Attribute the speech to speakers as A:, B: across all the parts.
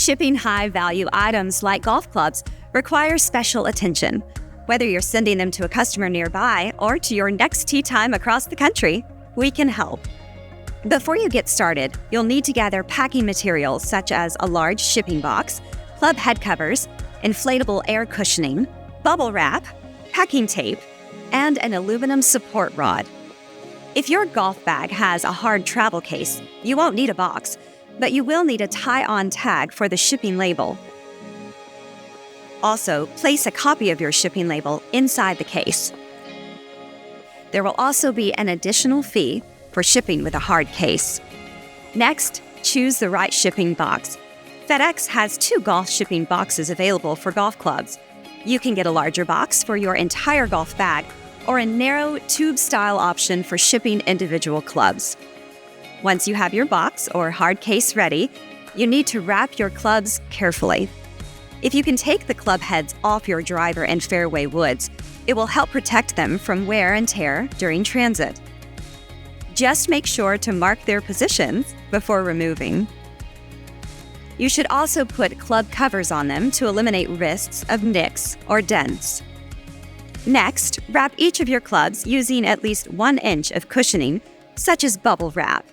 A: Shipping high-value items like golf clubs requires special attention. Whether you're sending them to a customer nearby or to your next tee time across the country, we can help. Before you get started, you'll need to gather packing materials such as a large shipping box, club head covers, inflatable air cushioning, bubble wrap, packing tape, and an aluminum support rod. If your golf bag has a hard travel case, you won't need a box, but you will need a tie-on tag for the shipping label. Also, place a copy of your shipping label inside the case. There will also be an additional fee for shipping with a hard case. Next, choose the right shipping box. FedEx has 2 golf shipping boxes available for golf clubs. You can get a larger box for your entire golf bag or a narrow tube-style option for shipping individual clubs. Once you have your box or hard case ready, you need to wrap your clubs carefully. If you can take the club heads off your driver and fairway woods, it will help protect them from wear and tear during transit. Just make sure to mark their positions before removing. You should also put club covers on them to eliminate risks of nicks or dents. Next, wrap each of your clubs using at least 1 inch of cushioning, such as bubble wrap.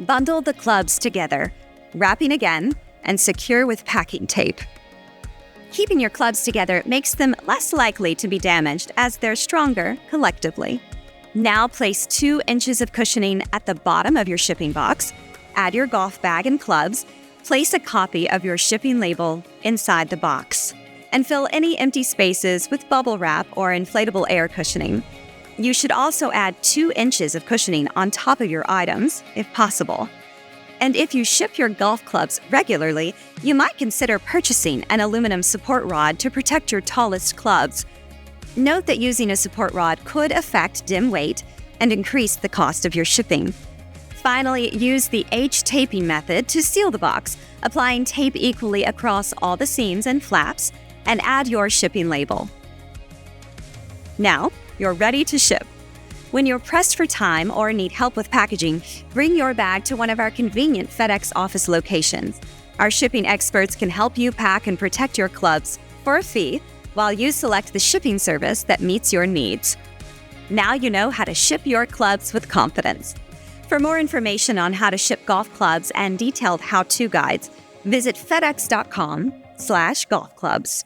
A: Bundle the clubs together, wrapping again, and secure with packing tape. Keeping your clubs together makes them less likely to be damaged as they're stronger collectively. Now place 2 inches of cushioning at the bottom of your shipping box, add your golf bag and clubs, place a copy of your shipping label inside the box, and fill any empty spaces with bubble wrap or inflatable air cushioning. You should also add 2 inches of cushioning on top of your items, if possible. And if you ship your golf clubs regularly, you might consider purchasing an aluminum support rod to protect your tallest clubs. Note that using a support rod could affect dim weight and increase the cost of your shipping. Finally, use the H-taping method to seal the box, applying tape equally across all the seams and flaps, and add your shipping label. Now, you're ready to ship. When you're pressed for time or need help with packaging, bring your bag to one of our convenient FedEx office locations. Our shipping experts can help you pack and protect your clubs for a fee while you select the shipping service that meets your needs. Now you know how to ship your clubs with confidence. For more information on how to ship golf clubs and detailed how-to guides, visit fedex.com/golfclubs.